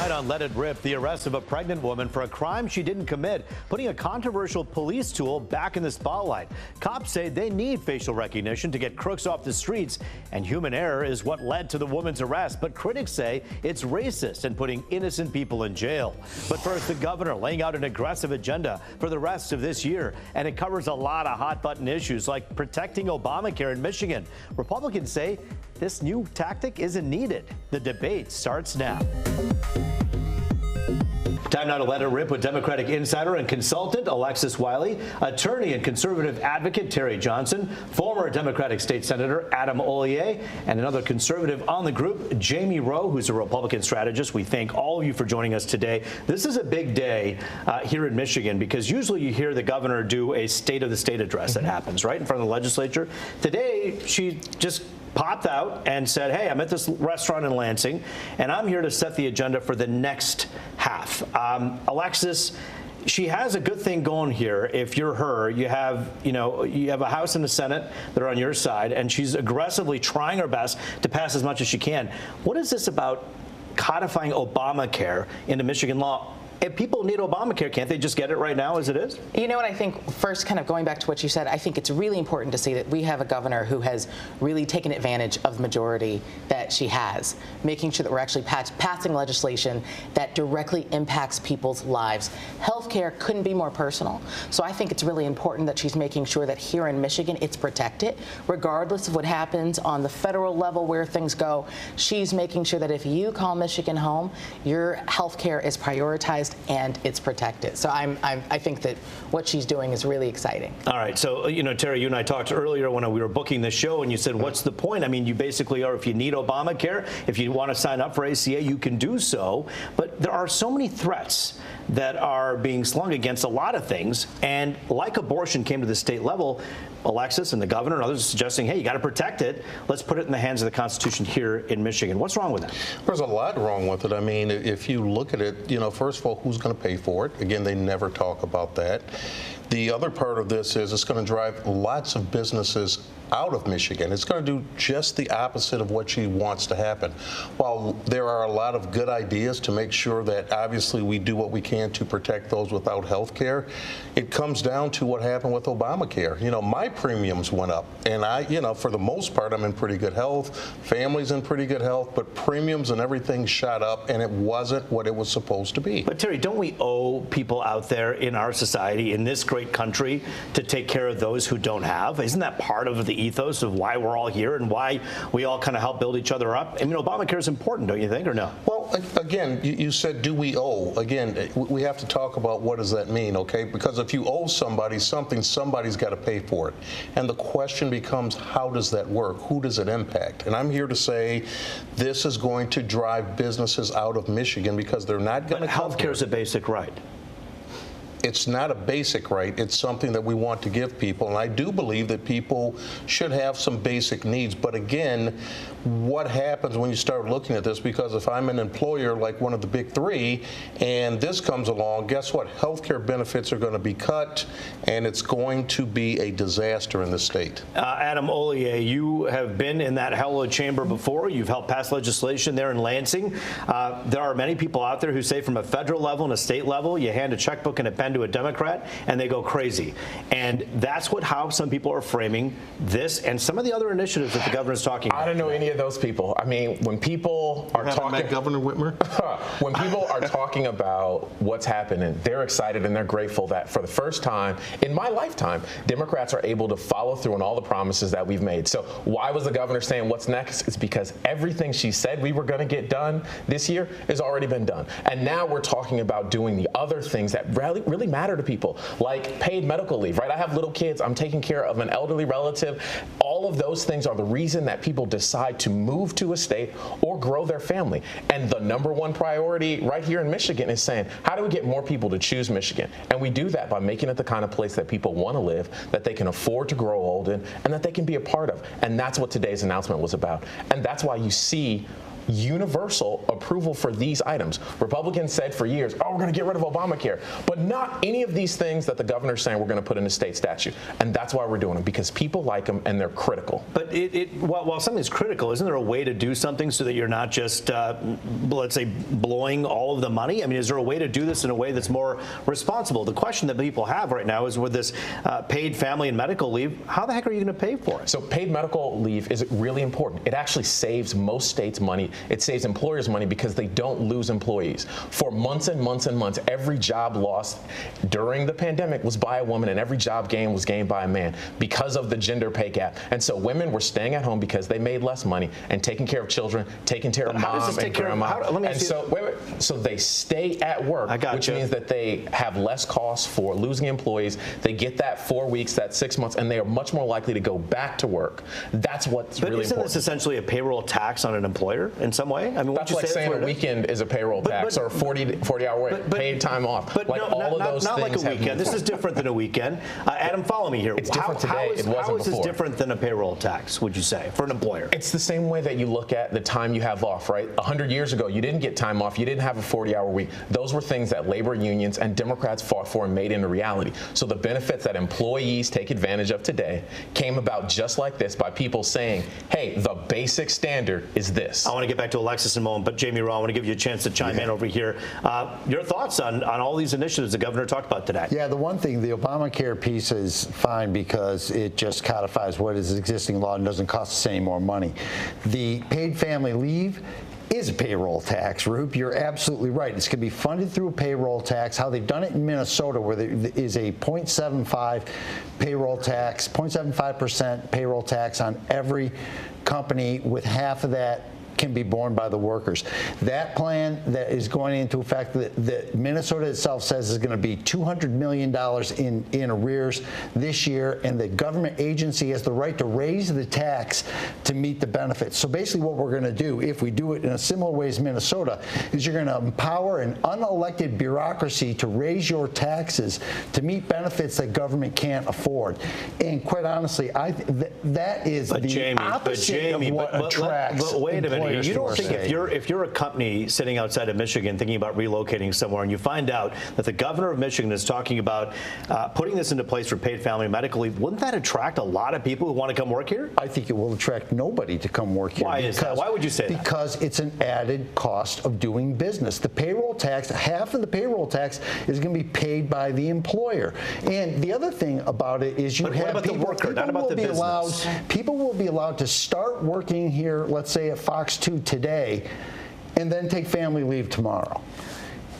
Tonight on Let It Rip, the arrest of a pregnant woman for a crime she didn't commit, putting a controversial police tool back in the spotlight. Cops say they need facial recognition to get crooks off the streets, and human error is what led to the woman's arrest. But critics say it's racist and putting innocent people in jail. But first, the governor laying out an aggressive agenda for the rest of this year, and it covers a lot of hot-button issues like protecting Obamacare in Michigan. Republicans say this new tactic isn't needed. The debate starts now. Time now to Let It Rip with Democratic insider and consultant Alexis Wiley, attorney and conservative advocate Terry Johnson, former Democratic State Senator Adam Ollier, and another conservative on the group, Jamie Rowe, who's a Republican strategist. We thank all of you for joining us today. This is a big day here in Michigan because usually you hear the governor do a State of the State address that happens right in front of the legislature. Today, she just popped out and said, hey, I'm at this restaurant in Lansing, and I'm here to set the agenda for the next half. Alexis, she has a good thing going here. If you're her, you have a House and the Senate that are on your side, and she's aggressively trying her best to pass as much as she can. What is this about codifying Obamacare into Michigan law? If people need Obamacare, can't they just get it right now as it is? You know what, I think first, kind of going back to what you said, I think it's really important to see that we have a governor who has really taken advantage of the majority that she has, making sure that we're actually passing legislation that directly impacts people's lives. Healthcare couldn't be more personal. So I think it's really important that she's making sure that here in Michigan it's protected, regardless of what happens on the federal level where things go. She's making sure that if you call Michigan home, your healthcare is prioritized and it's protected. So I think that what she's doing is really exciting. All right. So, Terry, you and I talked earlier when we were booking the show, and you said, what's the point? I mean, you basically are, if you need Obamacare, if you want to sign up for ACA, you can do so. But there are so many threats that are being slung against a lot of things. And like abortion came to the state level, Alexis and the governor and others are suggesting, hey, you got to protect it. Let's put it in the hands of the Constitution here in Michigan. What's wrong with that? There's a lot wrong with it. I mean, if you look at it, first of all, who's going to pay for it? Again, they never talk about that. The other part of this is it's going to drive lots of businesses out of Michigan. It's going to do just the opposite of what she wants to happen. While there are a lot of good ideas to make sure that obviously we do what we can to protect those without health care, it comes down to what happened with Obamacare. My premiums went up, and for the most part, I'm in pretty good health, family's in pretty good health, but premiums and everything shot up, and it wasn't what it was supposed to be. But Terry, don't we owe people out there in our society, in this great country, to take care of those who don't have? Isn't that part of the ethos of why we're all here and why we all kind of help build each other up? I mean, Obamacare is important, don't you think, or no? Well, again, you said, do we owe? Again, we have to talk about what does that mean, okay? Because if you owe somebody something, somebody's got to pay for it. And the question becomes, how does that work? Who does it impact? And I'm here to say this is going to drive businesses out of Michigan because they're not going to come here. Healthcare is a basic right. It's not a basic right. It's something that we want to give people. And I do believe that people should have some basic needs. But again, what happens when you start looking at this? Because if I'm an employer like one of the big three and this comes along, guess what? Healthcare benefits are going to be cut, and it's going to be a disaster in the state. Adam Ollier, you have been in that hallowed chamber before. You've helped pass legislation there in Lansing. There are many people out there who say from a federal level and a state level, you hand a checkbook and a pen to a Democrat and they go crazy. And that's how some people are framing this and some of the other initiatives that the governor's talking about. I don't know any of those people. I mean, when people are talking, Governor Whitmer? when people are talking about what's happening, they're excited and they're grateful that for the first time in my lifetime, Democrats are able to follow through on all the promises that we've made. So why was the governor saying what's next? It's because everything she said we were going to get done this year has already been done. And now we're talking about doing the other things that really matter to people, like paid medical leave, right? I have little kids. I'm taking care of an elderly relative. All of those things are the reason that people decide to move to a state or grow their family. And the number one priority right here in Michigan is saying, how do we get more people to choose Michigan? And we do that by making it the kind of place that people want to live, that they can afford to grow old in, and that they can be a part of. And that's what today's announcement was about. And that's why you see universal approval for these items. Republicans said for years, oh, we're going to get rid of Obamacare, but not any of these things that the governor's saying we're going to put in a state statute. And that's why we're doing them, because people like them and they're critical. But while something's critical, isn't there a way to do something so that you're not just, let's say, blowing all of the money? I mean, is there a way to do this in a way that's more responsible? The question that people have right now is with this paid family and medical leave, how the heck are you going to pay for it? So paid medical leave is really important. It actually saves most states money. It saves employers money because they don't lose employees. For months and months and months, every job lost during the pandemic was by a woman, and every job gain was gained by a man because of the gender pay gap. And so women were staying at home because they made less money and taking care of children, taking care of mom and grandma. And so, so they stay at work, which means that they have less costs for losing employees. They get that 4 weeks, that 6 months, and they are much more likely to go back to work. That's what's really important. But isn't this essentially a payroll tax on an employer in some way? I mean, that's like saying a weekend is a payroll tax or 40-hour paid time off. But like all of those not things like a weekend. This is different than a weekend. Adam, follow me here. It's different today. It wasn't before. How is this different than a payroll tax, would you say, for an employer? It's the same way that you look at the time you have off, right? 100 years ago, you didn't get time off. You didn't have a 40-hour week. Those were things that labor unions and Democrats fought for and made into reality. So the benefits that employees take advantage of today came about just like this by people saying, hey, the basic standard is this. I want to get back to Alexis in a moment, but Jamie Rowe, I want to give you a chance to chime in over here. Your thoughts on all these initiatives the governor talked about today? Yeah, the one thing, the Obamacare piece is fine because it just codifies what is existing law and doesn't cost us any more money. The paid family leave is a payroll tax, Rube. You're absolutely right. It's going to be funded through a payroll tax. How they've done it in Minnesota, where there is a 0.75 payroll tax, 0.75% payroll tax on every company, with half of that can be borne by the workers. That plan that is going into effect, that Minnesota itself says is going to be $200 million in arrears this year, and the government agency has the right to raise the tax to meet the benefits. So basically what we're going to do, if we do it in a similar way as Minnesota, is you're going to empower an unelected bureaucracy to raise your taxes to meet benefits that government can't afford. And quite honestly, that is the opposite of what attracts. But wait a minute. You don't think if you're a company sitting outside of Michigan thinking about relocating somewhere, and you find out that the governor of Michigan is talking about putting this into place for paid family medical leave, wouldn't that attract a lot of people who want to come work here? I think it will attract nobody to come work here. Why is that? Why would you say that? Because it's an added cost of doing business. The payroll tax, half of the payroll tax is going to be paid by the employer. And the other thing about it is you have people, the worker, not about the business. People will be allowed to start working here, let's say at Fox 2 today, and then take family leave tomorrow.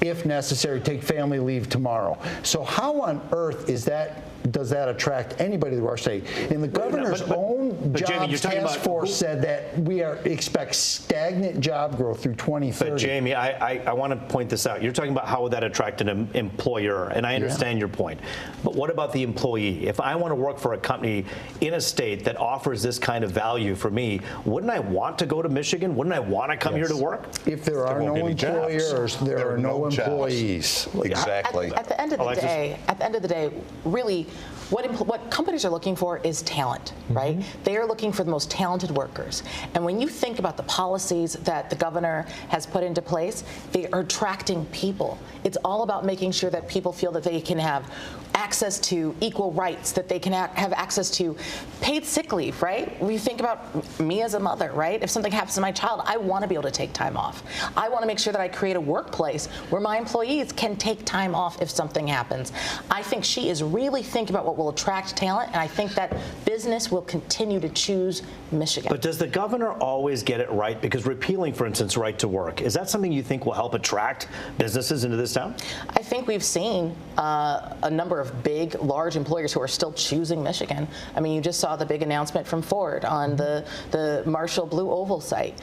If necessary, take family leave tomorrow. So how on earth does that attract anybody to our state? And the governor's own jobs task force said that we expect stagnant job growth through 2030. But Jamie, I want to point this out. You're talking about how would that attract an employer, and I understand your point. But what about the employee? If I want to work for a company in a state that offers this kind of value for me, wouldn't I want to go to Michigan? Wouldn't I want to come here to work? If there are no employers, there are no employees. Exactly. At the end of the day, really, what companies are looking for is talent, right? They are looking for the most talented workers. And when you think about the policies that the governor has put into place, they are attracting people. It's all about making sure that people feel that they can have access to equal rights, that they can have access to paid sick leave, right? We think about me as a mother, right? If something happens to my child, I want to be able to take time off. I want to make sure that I create a workplace where my employees can take time off if something happens. I think she is really thinking about what will attract talent, and I think that business will continue to choose Michigan. But does the governor always get it right? Because repealing, for instance, right to work, is that something you think will help attract businesses into this town? I think we've seen a number of big, large employers who are still choosing Michigan. I mean, you just saw the big announcement from Ford on the Marshall Blue Oval site.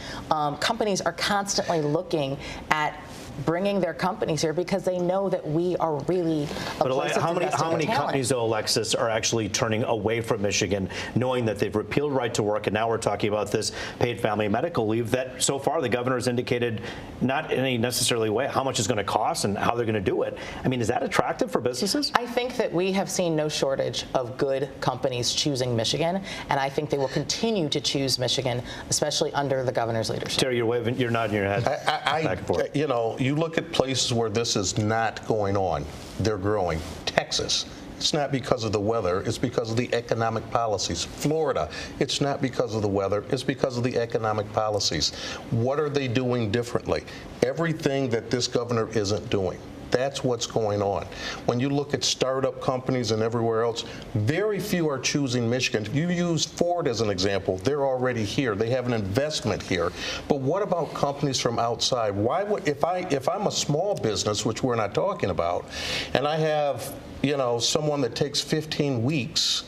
Companies are constantly looking at bringing their companies here because they know that we are really a place How that's investing in many talent. companies, though, Alexis, are actually turning away from Michigan, knowing that they've repealed right to work, and now we're talking about this paid family medical leave that so far the governor has indicated not in any necessarily way how much it's going to cost and how they're going to do it. I mean, is that attractive for businesses? I think that we have seen no shortage of good companies choosing Michigan, and I think they will continue to choose Michigan, especially under the governor's leadership. Terry, you're nodding your head. Back and forth. You know, you look at places where this is not going on. They're growing. Texas. It's not because of the weather, it's because of the economic policies. Florida, it's not because of the weather, it's because of the economic policies. What are they doing differently? Everything that this governor isn't doing. That's what's going on. When you look at startup companies and everywhere else, very few are choosing Michigan. You use Ford as an example. They're already here. They have an investment here. But what about companies from outside? Why would, if I'm a small business, which we're not talking about, and I have, you know, someone that takes 15 weeks,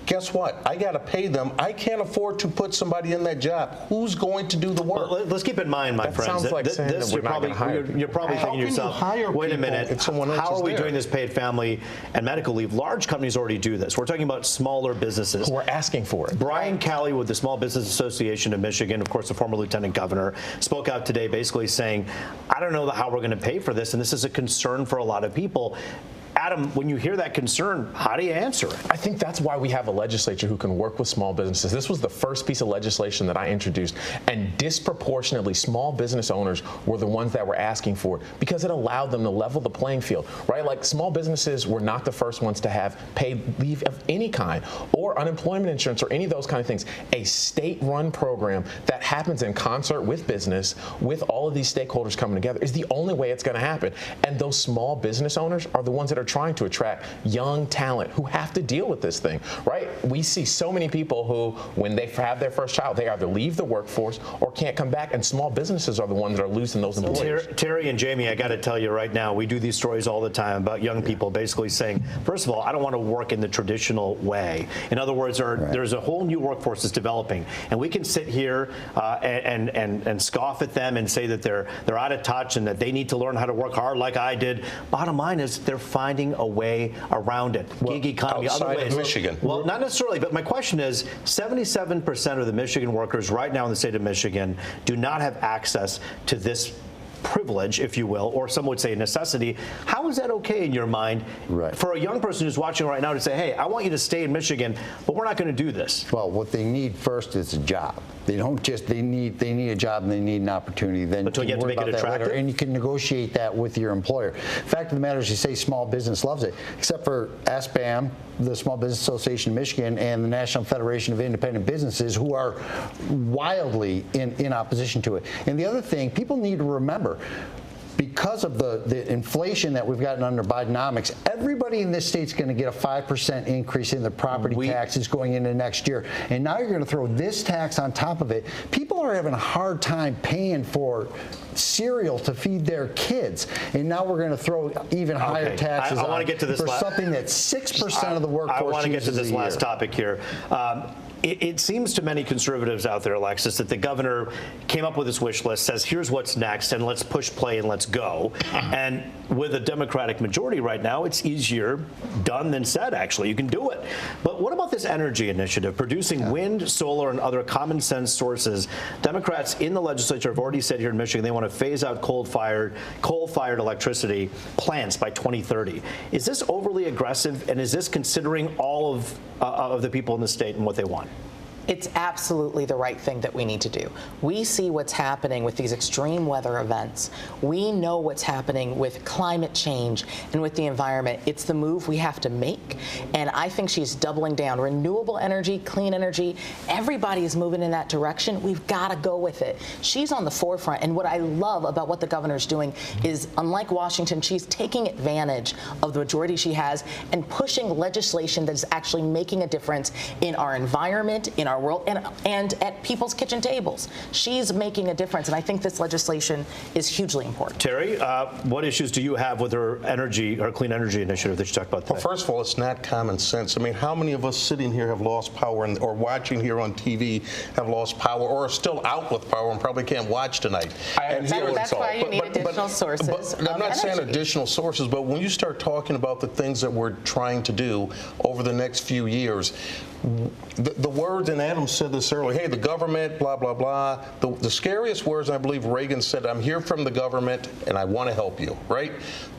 guess what? I got to pay them. I can't afford to put somebody in that job. Who's going to do the work? Well, let's keep in mind, my That friends, sounds like saying that we're not gonna hire you're probably How thinking to can you yourself, hire wait a people minute, if someone else how is are we there? doing this paid family and medical leave? Large companies already do this. We're talking about smaller businesses. We're asking for it. Brian Calley with the Small Business Association of Michigan, of course, the former lieutenant governor, spoke out today basically saying, I don't know how we're going to pay for this, and this is a concern for a lot of people. Adam, when you hear that concern, how do you answer it? I think that's why we have a legislature who can work with small businesses. This was the first piece of legislation that I introduced, and disproportionately small business owners were the ones that were asking for it because it allowed them to level the playing field, right? Like small businesses were not the first ones to have paid leave of any kind or unemployment insurance or any of those kind of things. A state-run program that happens in concert with business, with all of these stakeholders coming together, is the only way it's going to happen. And those small business owners are the ones that are trying to attract young talent who have to deal with this thing, right? We see so many people who, when they have their first child, they either leave the workforce or can't come back, and small businesses are the ones that are losing those employees. Terry and Jamie, I got to tell you right now, we do these stories all the time about young people basically saying, first of all, I don't want to work in the traditional way. In other words, there's a whole new workforce that's developing, and we can sit here and scoff at them and say that they're out of touch and that they need to learn how to work hard like I did. Bottom line is they're finding a way around it. Gig economy, other outside ways. of Michigan. Well, not necessarily, but my question is 77% of the Michigan workers right now in the state of Michigan do not have access to this privilege, if you will, or some would say necessity. How is that okay in your mind for a young person who's watching right now to say, hey, I want you to stay in Michigan, but we're not going to do this? Well, what they need first is a job. They don't just, they need a job and they need an opportunity. Then But you have to make it attractive? and you can negotiate that with your employer. Fact of the matter is, you say small business loves it, except for ASBAM, the Small Business Association of Michigan, and the National Federation of Independent Businesses, who are wildly in opposition to it. And the other thing, people need to remember, because of the inflation that we've gotten under Bidenomics, everybody in this state's going to get a 5% increase in their property taxes going into next year. And now you're going to throw this tax on top of it. People are having a hard time paying for cereal to feed their kids. And now we're going to throw even higher taxes I want to get to this for something that 6% of the workforce I want to get to this last year. topic here. It seems to many conservatives out there, Alexis, that the governor came up with this wish list, says, here's what's next, and let's push play and let's go. And with a Democratic majority right now, it's easier done than said, actually. You can do it. But what about this energy initiative, producing wind, solar, and other common sense sources? Democrats in the legislature have already said here in Michigan they want to phase out coal-fired electricity plants by 2030. Is this overly aggressive, and is this considering all of the people in the state and what they want? It's absolutely the right thing that we need to do. We see what's happening with these extreme weather events. We know what's happening with climate change and with the environment. It's the move we have to make. And I think she's doubling down. Renewable energy, clean energy, everybody is moving in that direction. We've got to go with it. She's on the forefront. And what I love about what the governor's doing is, unlike Washington, she's taking advantage of the majority she has and pushing legislation that is actually making a difference in our environment, in our our world and at people's kitchen tables. She's making a difference, and I think this legislation is hugely important. Terry, what issues do you have with her clean energy initiative that you talked about today? Well, first of all, it's not common sense. I mean, how many of us sitting here have lost power or watching here on TV have lost power or are still out with power and probably can't watch tonight? That's why you need additional sources. I'm not saying additional sources, but when you start talking about the things that we're trying to do over the next few years, the words, and Adam said this earlier, hey, the government, blah, blah, blah. The scariest words, I believe Reagan said, I'm here from the government and I want to help you, right?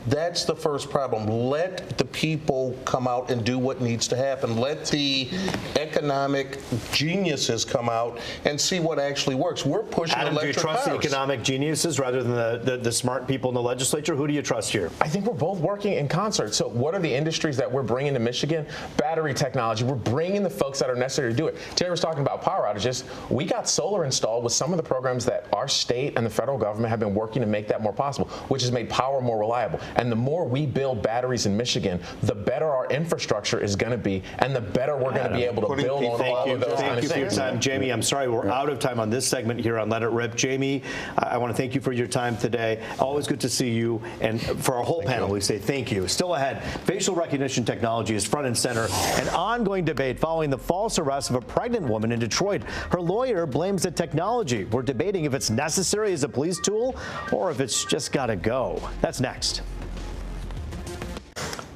That's the first problem. Let the people come out and do what needs to happen. Let the economic geniuses come out and see what actually works. We're pushing Adam, electric do you trust cars. the economic geniuses rather than the smart people in the legislature? Who do you trust here? I think we're both working in concert. So what are the industries that we're bringing to Michigan? Battery technology. We're bringing the folks that are necessary to do it. Terry was talking about power outages. We got solar installed with some of the programs that our state and the federal government have been working to make that more possible, which has made power more reliable. And the more we build batteries in Michigan, the better our infrastructure is going to be, and the better we're going to be able to build on all of those kind of Thank you for your things. time. Jamie, I'm sorry we're out of time on this segment here on Let It Rip. Jamie, I want to thank you for your time today. Always good to see you. And for our whole panel, we say thank you. Still ahead, facial recognition technology is front and center. An ongoing debate following the false arrest of a pregnant woman in Detroit. Her lawyer blames the technology. We're debating if it's necessary as a police tool or if it's just got to go. That's next.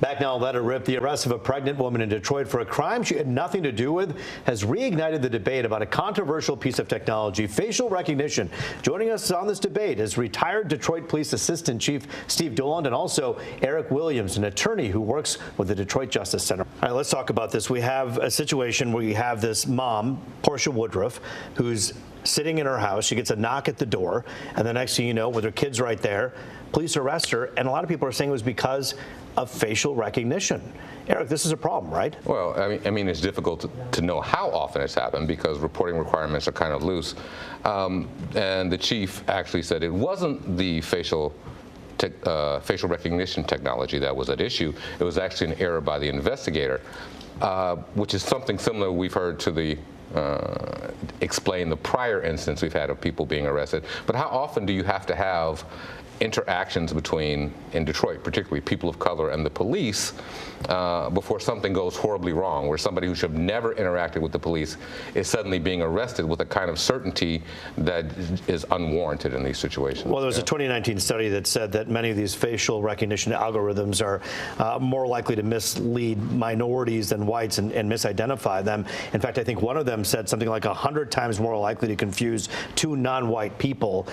Back now, Let It Rip. The arrest of a pregnant woman in Detroit for a crime she had nothing to do with has reignited the debate about a controversial piece of technology, facial recognition. Joining us on this debate is retired Detroit Police Assistant Chief Steve Doland and also Eric Williams, an attorney who works with the Detroit Justice Center. All right, let's talk about this. We have a situation where you have this mom, Portia Woodruff, who's sitting in her house. She gets a knock at the door, and the next thing you know, with her kids right there, police arrest her, and a lot of people are saying it was because of facial recognition. Eric, this is a problem, right? Well, I mean, it's difficult to know how often it's happened because reporting requirements are kind of loose. And the chief actually said it wasn't the facial recognition technology that was at issue. It was actually an error by the investigator, which is something similar we've heard to the explain the prior instance we've had of people being arrested. But how often do you have to have interactions between, in Detroit particularly, people of color and the police before something goes horribly wrong, where somebody who should have never interacted with the police is suddenly being arrested with a kind of certainty that is unwarranted in these situations? Well, there was a 2019 study that said that many of these facial recognition algorithms are more likely to mislead minorities than whites and misidentify them. In fact, I think one of them said something like 100 times more likely to confuse two non-white people.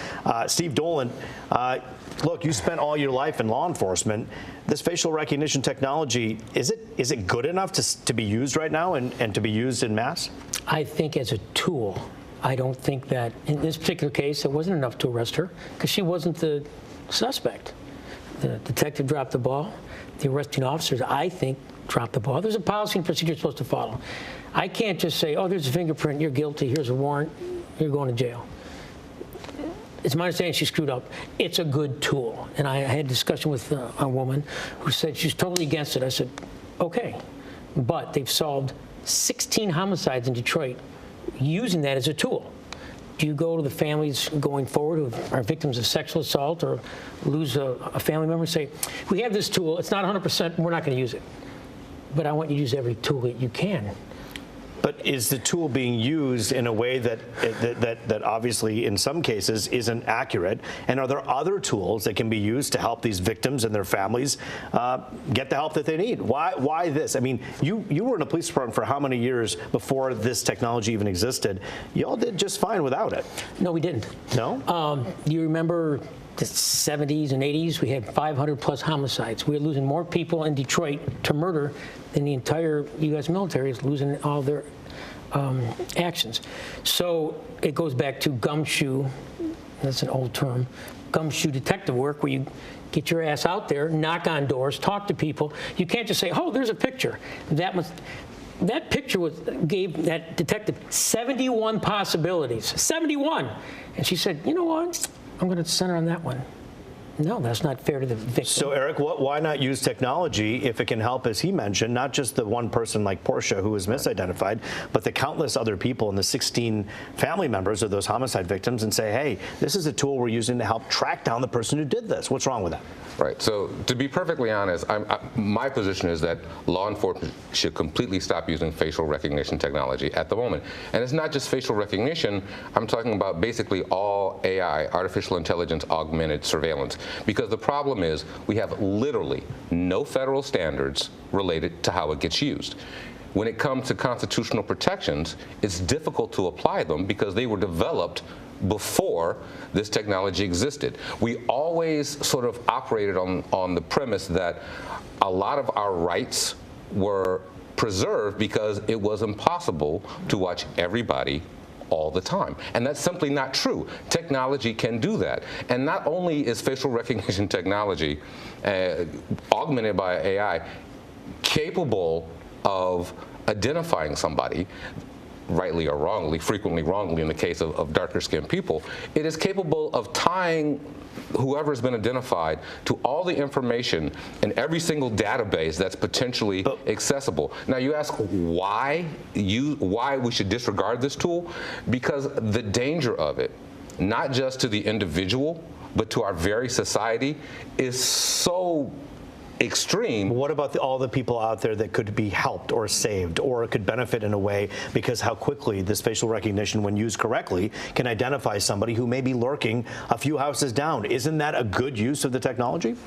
Steve Doland, look, you spent all your life in law enforcement. This facial recognition technology, is it good enough to be used right now and to be used in mass? I think as a tool. I don't think that in this particular case it wasn't enough to arrest her because she wasn't the suspect. The detective dropped the ball. The arresting officers, I think, dropped the ball. There's a policy and procedure you're supposed to follow. I can't just say, oh, there's a fingerprint, you're guilty, here's a warrant, you're going to jail. It's my understanding she screwed up. It's a good tool. And I had a discussion with a woman who said she's totally against it. I said, okay. But they've solved 16 homicides in Detroit using that as a tool. Do you go to the families going forward who are victims of sexual assault or lose a family member and say, we have this tool, it's not 100%, we're not going to use it. But I want you to use every tool that you can. But is the tool being used in a way that obviously in some cases isn't accurate? And are there other tools that can be used to help these victims and their families get the help that they need? Why this? I mean, you were in a police department for how many years before this technology even existed? Y'all did just fine without it. No, we didn't. No? Do you remember the 70s and 80s? We had 500 plus homicides. We were losing more people in Detroit to murder than the entire U.S. military is losing all their actions. So it goes back to gumshoe, that's an old term, gumshoe detective work where you get your ass out there, knock on doors, talk to people. You can't just say, oh, there's a picture. That picture gave that detective 71 possibilities, 71. And she said, you know what? I'm going to center on that one. no, that's not fair to the victim. So, Eric, why not use technology if it can help, as he mentioned, not just the one person like Portia who was misidentified, but the countless other people and the 16 family members of those homicide victims, and say, hey, this is a tool we're using to help track down the person who did this. What's wrong with that? Right. So to be perfectly honest, my position is that law enforcement should completely stop using facial recognition technology at the moment. And it's not just facial recognition. I'm talking about basically all AI, artificial intelligence augmented surveillance. Because the problem is we have literally no federal standards related to how it gets used. When it comes to constitutional protections, it's difficult to apply them because they were developed before this technology existed. We always sort of operated on the premise that a lot of our rights were preserved because it was impossible to watch everybody all the time. And that's simply not true. Technology can do that. And not only is facial recognition technology augmented by AI capable of identifying somebody, rightly or wrongly, frequently wrongly in the case of darker skinned people, it is capable of tying whoever's been identified to all the information in every single database that's potentially accessible. Now you ask why we should disregard this tool? Because the danger of it, not just to the individual, but to our very society, is so extreme. What about all the people out there that could be helped or saved or could benefit in a way because how quickly this facial recognition, when used correctly, can identify somebody who may be lurking a few houses down? Isn't that a good use of the technology?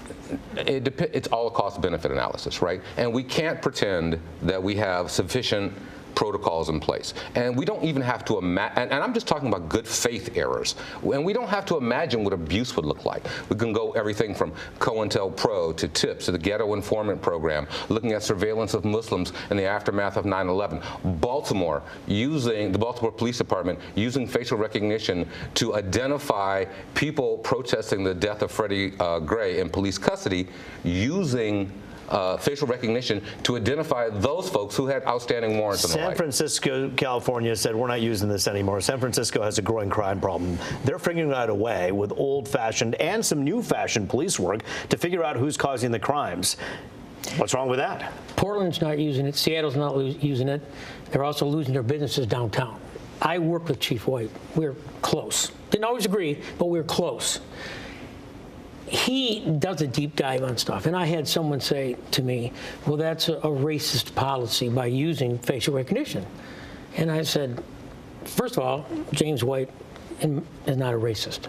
It's all a cost-benefit analysis, right? And we can't pretend that we have sufficient protocols in place. And we don't even have to imagine, and I'm just talking about good faith errors, and we don't have to imagine what abuse would look like. We can go everything from COINTELPRO to TIPS to the Ghetto Informant Program, looking at surveillance of Muslims in the aftermath of 9/11. Baltimore, using the Baltimore Police Department, using facial recognition to identify people protesting the death of Freddie Gray in police custody, using facial recognition to identify those folks who had outstanding warrants and the like. San Francisco, California said, we're not using this anymore. San Francisco has a growing crime problem. They're figuring out a way with old-fashioned and some new-fashioned police work to figure out who's causing the crimes. What's wrong with that? Portland's not using it. Seattle's not using it. They're also losing their businesses downtown. I worked with Chief White. We're close. Didn't always agree, but we're close. He does a deep dive on stuff, and I had someone say to me, well, that's a racist policy by using facial recognition. And I said, first of all, James White is not a racist.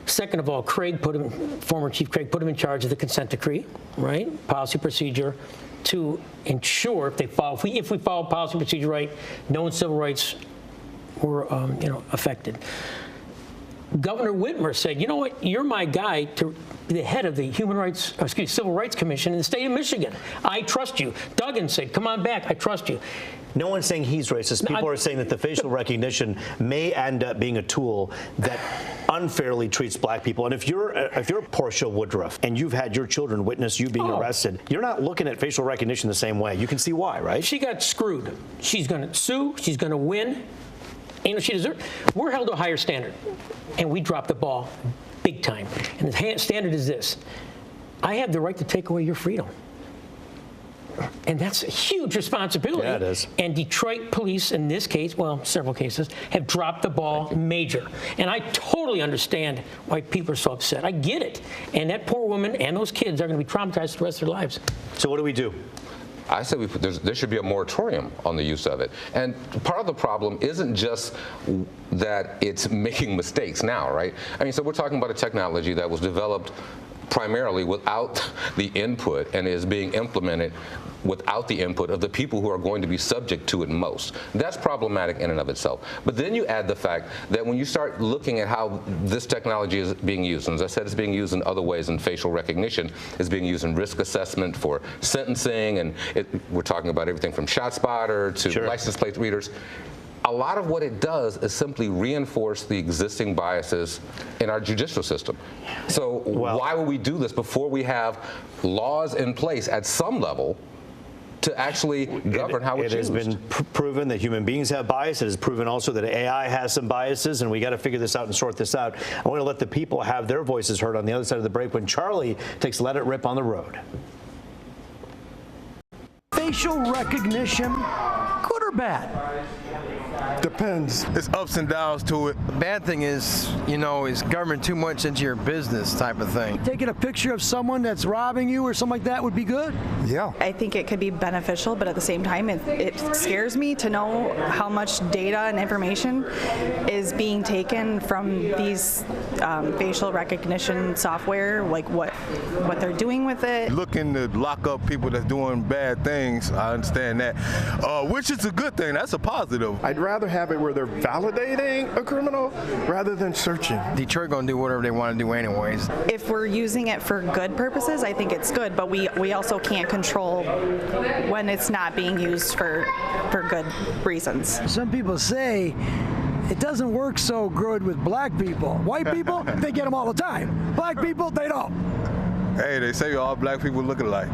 Second of all, former Chief Craig put him in charge of the consent decree, right? Policy procedure to ensure if we follow policy procedure right, no civil rights were affected. Governor Whitmer said, you know what, you're my guy to be the head of the Civil Rights Commission in the state of Michigan. I trust you. Duggan said, come on back, I trust you. No one's saying he's racist. People are saying that the facial recognition may end up being a tool that unfairly treats black people. And if you're Portia Woodruff and you've had your children witness you being arrested, you're not looking at facial recognition the same way. You can see why, right? She got screwed. She's going to sue. She's going to win. She deserves. We're held to a higher standard, and we dropped the ball big time. And the standard is this: I have the right to take away your freedom, and that's a huge responsibility. Yeah, it is. And Detroit police, in this case, well, several cases, have dropped the ball major. And I totally understand why people are so upset. I get it. And that poor woman and those kids are going to be traumatized the rest of their lives. So what do we do? I said there should be a moratorium on the use of it. And part of the problem isn't just that it's making mistakes now, right? I mean, so we're talking about a technology that was developed primarily without the input and is being implemented without the input of the people who are going to be subject to it most. That's problematic in and of itself. But then you add the fact that when you start looking at how this technology is being used, and as I said, it's being used in other ways in facial recognition, it's being used in risk assessment for sentencing, and we're talking about everything from ShotSpotter to license plate readers. A lot of what it does is simply reinforce the existing biases in our judicial system. So why would we do this before we have laws in place at some level to actually govern how it's It used. has been proven that human beings have bias. It has proven also that AI has some biases, and we got to figure this out and sort this out. I want to let the people have their voices heard on the other side of the break when Charlie takes Let It Rip on the road. Facial recognition, good or bad? Depends. It's ups and downs to it. The bad thing is, is government too much into your business type of thing. Taking a picture of someone that's robbing you or something like that would be good? Yeah. I think it could be beneficial, but at the same time, it scares me to know how much data and information is being taken from these facial recognition software, like what they're doing with it. Looking to lock up people that's doing bad things, I understand that, which is a good thing. That's a positive. I'd rather have it where they're validating a criminal rather than searching. Detroit gonna do whatever they want to do anyways. If we're using it for good purposes, I think it's good, but we also can't control when it's not being used for good reasons. Some people say it doesn't work so good with black people. White people, they get them all the time. Black people, they don't. Hey, they say all black people look alike.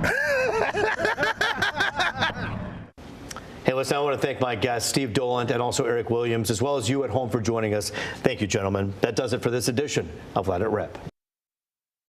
Hey, listen, I want to thank my guests, Steve Dolant and also Eric Williams, as well as you at home for joining us. Thank you, gentlemen. That does it for this edition of Let It Rip.